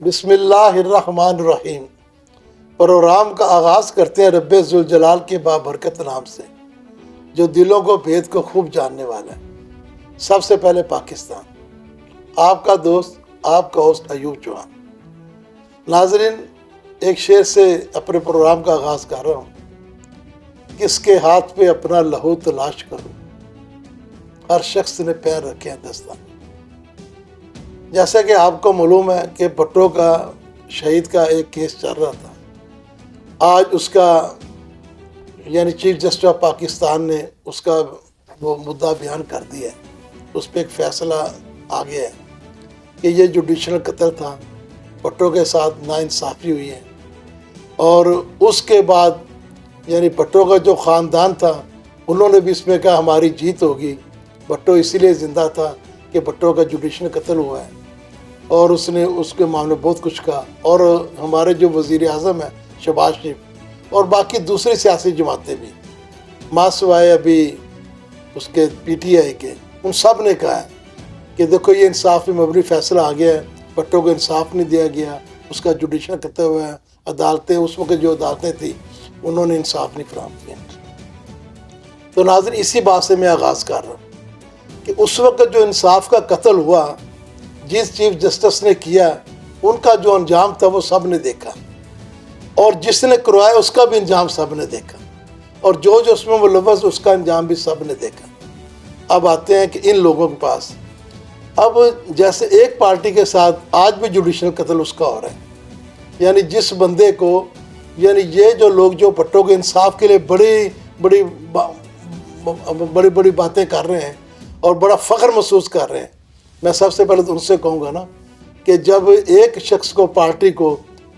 بسم اللہ الرحمن الرحیم۔ پروگرام کا آغاز کرتے ہیں رب ذوالجلال کے بابرکت نام سے، جو دلوں کو بھید کو خوب جاننے والا ہے۔ سب سے پہلے پاکستان، آپ کا دوست، آپ کا ہوسٹ ایوب چوہان۔ ناظرین، ایک شعر سے اپنے پروگرام کا آغاز کر رہا ہوں۔ کس کے ہاتھ پہ اپنا لہو تلاش کروں، ہر شخص نے پیر رکھے ہیں دستان۔ جیسا کہ آپ کو معلوم ہے کہ بھٹو کا شہید کا ایک کیس چل رہا تھا۔ آج اس کا یعنی چیف جسٹس آف پاکستان نے اس کا وہ مدعا بیان کر دیا ہے، اس پہ ایک فیصلہ آ گیا ہے کہ یہ جوڈیشل قتل تھا، بھٹو کے ساتھ ناانصافی ہوئی ہے۔ اور اس کے بعد یعنی بھٹو کا جو خاندان تھا انہوں نے بھی اس میں کہا ہماری جیت ہوگی، بھٹو اسی لیے زندہ تھا کہ بھٹو کا جوڈیشل قتل ہوا ہے، اور اس نے اس کے معاملے بہت کچھ کہا۔ اور ہمارے جو وزیر اعظم ہیں شہباز شریف اور باقی دوسری سیاسی جماعتیں بھی، ماں سوائے ابھی اس کے پی ٹی آئی کے، ان سب نے کہا ہے کہ دیکھو یہ انصاف پہ مبنی فیصلہ آ گیا ہے، بھٹو کو انصاف نہیں دیا گیا، اس کا جوڈیشل قتل ہوا ہے، عدالتیں اس وقت جو عدالتیں تھیں انہوں نے انصاف نہیں فراہم کیا۔ تو ناظرین، اسی بات سے میں آغاز کر رہا ہوں کہ اس وقت جو انصاف کا قتل ہوا، جس چیف جسٹس نے کیا، ان کا جو انجام تھا وہ سب نے دیکھا، اور جس نے کروایا اس کا بھی انجام سب نے دیکھا، اور جو اس میں ملوث اس کا انجام بھی سب نے دیکھا۔ اب آتے ہیں کہ ان لوگوں کے پاس اب جیسے ایک پارٹی کے ساتھ آج بھی جوڈیشل قتل اس کا ہو رہا ہے، یعنی جس بندے کو یعنی یہ جو لوگ جو بھٹو کے انصاف کے لیے بڑی بڑی باتیں کر رہے ہیں اور بڑا فخر محسوس کر رہے ہیں، میں سب سے پہلے تو ان سے کہوں گا نا کہ جب ایک شخص کو پارٹی کو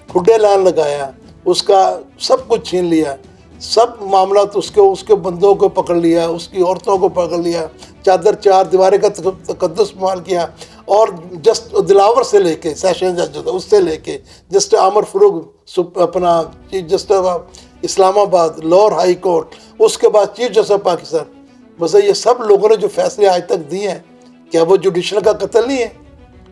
کھڈے لان لگایا، اس کا سب کچھ چھین لیا، سب معاملات اس کے بندوں کو پکڑ لیا، اس کی عورتوں کو پکڑ لیا، چادر چار دیوارے کا تقدس استعمال کیا، اور جسٹ دلاور سے لے کے سیشن جج جو تھا اس سے لے کے جسٹ عامر فروغ اپنا چیف جسٹس آف اسلام آباد لاہور ہائی کورٹ، اس کے بعد چیف جسٹس آف پاکستان، بس یہ سب لوگوں نے جو فیصلے آج تک دیے ہیں، کیا وہ جوڈیشل کا قتل نہیں ہے؟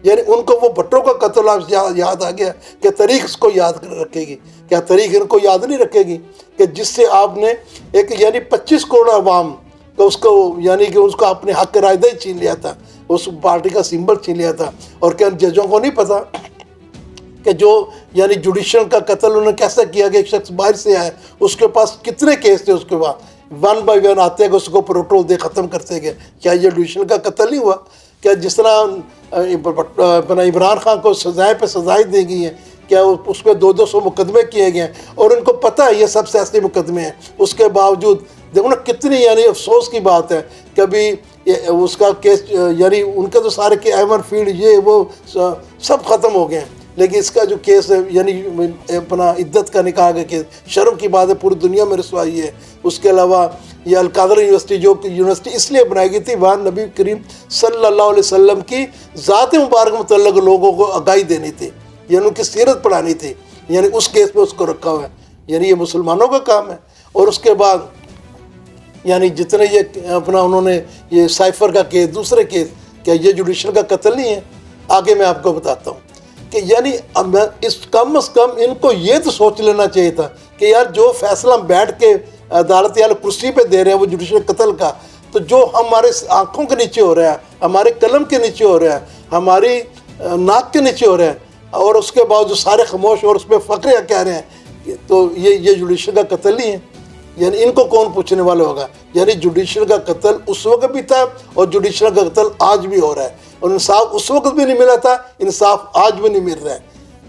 یعنی ان کو وہ بھٹو کا قتل یاد آ گیا کہ تاریخ اس کو یاد رکھے گی؟ کیا تاریخ ان کو یاد نہیں رکھے گی کہ جس سے آپ نے ایک یعنی 25 کروڑ عوام تو اس کو یعنی کہ اس کو اپنے حق کا رائدہ ہی چھین لیا تھا، اس پارٹی کا سمبل چھین لیا تھا؟ اور کیا ججوں کو نہیں پتا کہ جو یعنی جوڈیشل کا قتل انہوں نے کیسا کیا کہ ایک شخص باہر سے آیا، اس کے پاس کتنے کیس تھے، اس کے بعد ون بائی ون آتے گئے، اس کو پروٹول دے ختم کرتے گئے؟ کیا یہ جوڈیشل کا قتل نہیں ہوا؟ کیا جس طرح اپنا عمران خان کو سزائیں پہ سزائیں دی گئی ہیں، کیا اس پہ 200 مقدمے کیے گئے ہیں، اور ان کو پتہ ہے یہ سب سیاسی مقدمے ہیں، اس کے باوجود دیکھو نا کتنی یعنی افسوس کی بات ہے۔ کبھی اس کا کیس یعنی ان کے تو سارے کے ایمن فیلڈ یہ وہ سب ختم ہو گئے ہیں، لیکن اس کا جو کیس ہے یعنی اپنا عدت کا نکاح کا کیس، شرم کی بات ہے، پوری دنیا میں رسوائی ہے۔ اس کے علاوہ یہ القادر یونیورسٹی جو یونیورسٹی اس لیے بنائی گئی تھی وہاں نبی کریم صلی اللہ علیہ وسلم کی ذات مبارک متعلق لوگوں کو آگاہی دینی تھی، یعنی ان کی سیرت پڑھانی تھی، یعنی اس کیس میں اس کو رکھا ہوا ہے، یعنی یہ مسلمانوں کا کام ہے۔ اور اس کے بعد یعنی جتنے یہ اپنا انہوں نے یہ سائفر کا کیس، دوسرے کیس، کیا یہ جوڈیشل کا قتل نہیں ہے؟ آگے میں آپ کو بتاتا ہوں کہ یعنی اس کم از کم ان کو یہ تو سوچ لینا چاہیے تھا کہ یار جو فیصلہ ہم بیٹھ کے عدالت یا کرسی پہ دے رہے ہیں وہ جوڈیشل قتل کا، تو جو ہمارے آنکھوں کے نیچے ہو رہا ہے، ہمارے قلم کے نیچے ہو رہا ہے، ہماری ناک کے نیچے ہو رہا ہے، اور اس کے بعد جو سارے خاموش اور اس پہ فخر کہہ رہے ہیں، تو یہ جوڈیشل کا قتل نہیں ہے؟ یعنی ان کو کون پوچھنے والا ہوگا؟ یعنی جوڈیشل کا قتل اس وقت بھی تھا اور جوڈیشل کا قتل آج بھی ہو رہا ہے، اور انصاف اس وقت بھی نہیں ملا تھا، انصاف آج بھی نہیں مل رہا ہے۔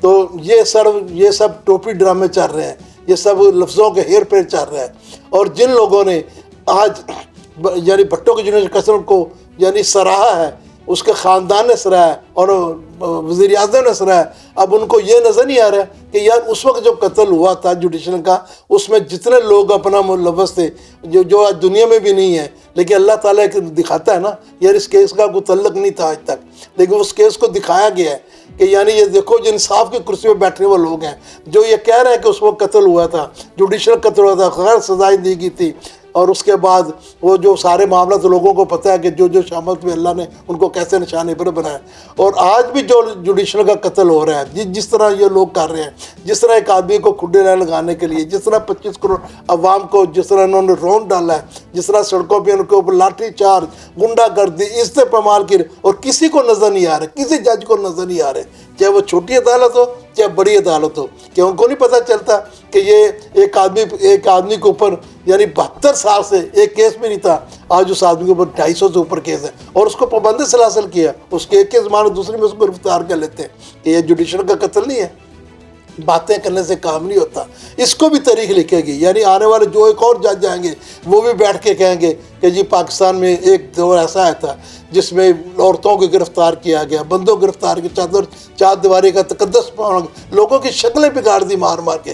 تو یہ سب ٹوپی ڈرامے چل رہے ہیں، یہ سب لفظوں کے ہیر پھیر چل رہا ہے، اور جن لوگوں نے آج یعنی بھٹو کے جوڈیشل قتل کو یعنی سراہا ہے، اس کے خاندان نے سراہا ہے اور وزیر اعظم نے سراہا ہے، اب ان کو یہ نظر نہیں آ رہا ہے کہ یار اس وقت جو قتل ہوا تھا جوڈیشل کا، اس میں جتنے لوگ اپنا ملوث تھے جو آج دنیا میں بھی نہیں ہے، لیکن اللہ تعالیٰ دکھاتا ہے نا، یار اس کیس کا کوئی تعلق نہیں تھا آج تک، لیکن اس کیس کو دکھایا گیا ہے کہ یعنی یہ دیکھو جو انصاف کی کرسی پہ بیٹھنے والے لوگ ہیں جو یہ کہہ رہے ہیں کہ اس وقت قتل ہوا تھا، جوڈیشل قتل ہوا تھا، غیر سزائیں دی گئی تھی، اور اس کے بعد وہ جو سارے معاملات لوگوں کو پتہ ہے کہ جو جو شامل ہوئے اللہ نے ان کو کیسے نشانے پر بنایا. اور آج بھی جو جوڈیشل کا قتل ہو رہا ہے جس طرح یہ لوگ کر رہے ہیں, جس طرح ایک آدمی کو کھڈے نہ لگانے کے لیے, جس طرح 25 کروڑ عوام کو جس طرح انہوں نے رون ڈالا ہے, جس طرح سڑکوں پہ ان کے اوپر لاٹھی چارج, غنڈہ گردی, عزت پامال کی, اور کسی کو نظر نہیں آ رہے, کسی جج کو نظر نہیں آ رہے, چاہے وہ چھوٹی عدالت ہو چاہے بڑی عدالت ہو, کہ ان کو نہیں پتہ چلتا کہ یہ ایک آدمی کے اوپر یعنی 72 سال سے ایک کیس بھی نہیں تھا, آج اس آدمی کے اوپر 250 سے اوپر کیس ہے, اور اس کو پابند سلاسل کیا, اس کے ایک زمانے دوسرے میں اس کو گرفتار کر لیتے ہیں کہ یہ جوڈیشل کا قتل نہیں ہے. باتیں کرنے سے کام نہیں ہوتا, اس کو بھی تاریخ لکھے گی. یعنی آنے والے جو ایک اور جج آئیں گے وہ بھی بیٹھ کے کہیں گے کہ جی پاکستان میں ایک دور ایسا آیا تھا جس میں عورتوں کو گرفتار کیا گیا, بندوں کو گرفتار کیا, چار دیواری کا تقدس لوگوں کی شکلیں بگاڑ دی مار مار کے.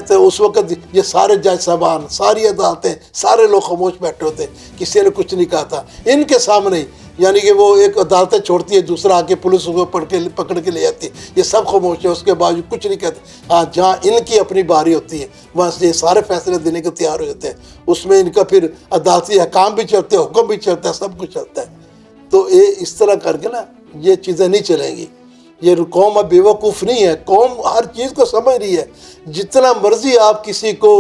تو اس وقت یہ سارے جج صاحبان, ساری عدالتیں, سارے لوگ خاموش بیٹھے ہوتے, کسی نے کچھ نہیں کہا تھا ان کے سامنے. یعنی کہ وہ ایک عدالتیں چھوڑتی ہے, دوسرا آ کے پولیس کو پکڑ کے لے جاتی ہے, یہ سب خاموش ہے, اس کے باوجود کچھ نہیں کہتے. ہاں جہاں ان کی اپنی باری ہوتی ہے وہاں سے یہ سارے فیصلے دینے کو تیار ہو جاتے ہیں. اس میں ان کا پھر عدالتی حکام بھی چلتے ہیں, حکم بھی چلتا ہے, سب کچھ چلتا ہے. تو یہ اس طرح کر کے نا یہ چیزیں نہیں چلیں گی. یہ قوم اب بیوقوف نہیں ہے, قوم ہر چیز کو سمجھ رہی ہے. جتنا مرضی آپ کسی کو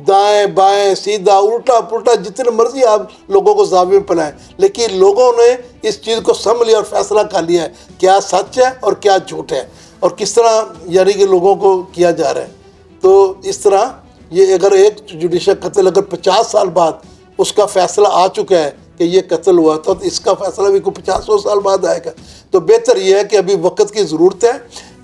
دائیں بائیں سیدھا الٹا پلٹا جتنے مرضی آپ لوگوں کو زاویے میں پلائیں, لیکن لوگوں نے اس چیز کو سمجھ لیا اور فیصلہ کر لیا ہے کیا سچ ہے اور کیا جھوٹ ہے, اور کس طرح یعنی کہ لوگوں کو کیا جا رہا ہے. تو اس طرح یہ اگر ایک جوڈیشل قتل اگر 50 سال بعد اس کا فیصلہ آ چکا ہے کہ یہ قتل ہوا تھا, تو اس کا فیصلہ بھی کوئی 50 سال بعد آئے گا. تو بہتر یہ ہے کہ ابھی وقت کی ضرورت ہے.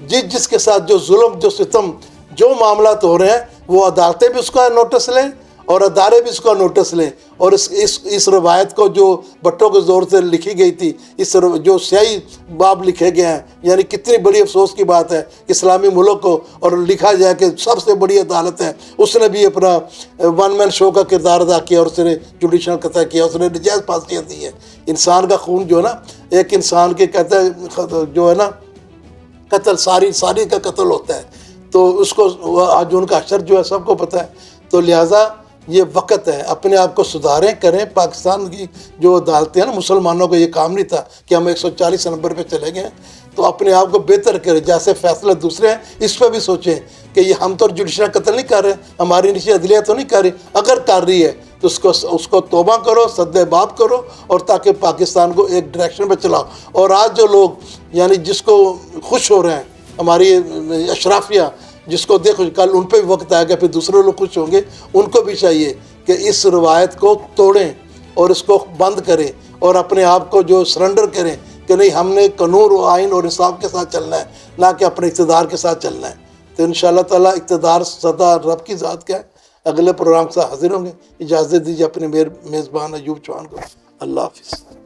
جس کے ساتھ جو ظلم جو ستم جو معاملات ہو رہے ہیں وہ عدالتیں بھی اس کا نوٹس لیں اور ادارے بھی اس کا نوٹس لیں, اور اس روایت کو جو بٹوں کے زور سے لکھی گئی تھی, اس جو سیاہی باب لکھے گئے ہیں, یعنی کتنی بڑی افسوس کی بات ہے اسلامی ملک کو, اور لکھا جائے کہ سب سے بڑی عدالت ہے, اس نے بھی اپنا ون مین شو کا کردار ادا کیا اور اس نے جوڈیشل قتل کیا, اس نے نجائز پھانسیاں دی ہیں. انسان کا خون جو ہے نا, ایک انسان کے کہتا ہے جو ہے نا قتل ساری کا قتل ہوتا ہے, تو اس کو آج ان کا حشر جو ہے سب کو پتہ ہے. تو لہٰذا یہ وقت ہے اپنے آپ کو سدھاریں کریں. پاکستان کی جو عدالتیں ہیں نا, مسلمانوں کو یہ کام نہیں تھا کہ ہم 140 نمبر پہ چلے گئے, تو اپنے آپ کو بہتر کریں. جیسے فیصلے دوسرے ہیں اس پہ بھی سوچیں کہ یہ ہم تو جوڈیشل قتل نہیں کر رہے, ہماری نیچے عدلیہ تو نہیں کر رہی, اگر کر رہی ہے تو اس کو توبہ کرو, صد باب کرو, اور تاکہ پاکستان کو ایک ڈائریکشن پہ چلاؤ. اور آج جو لوگ یعنی جس کو خوش ہو رہے ہیں ہماری اشرافیہ, جس کو دیکھو کل ان پہ بھی وقت آئے گا پھر دوسرے لوگ خوش ہوں گے, ان کو بھی چاہیے کہ اس روایت کو توڑیں اور اس کو بند کریں اور اپنے آپ کو جو سرنڈر کریں کہ نہیں ہم نے قانون و آئین اور انصاف کے ساتھ چلنا ہے, نہ کہ اپنے اقتدار کے ساتھ چلنا ہے. تو انشاءاللہ تعالیٰ اقتدار سدا رب کی ذات کا ہے. اگلے پروگرام سے حاضر ہوں گے. اجازت دیجیے اپنے میزبان ایوب چوہان کو. اللہ حافظ.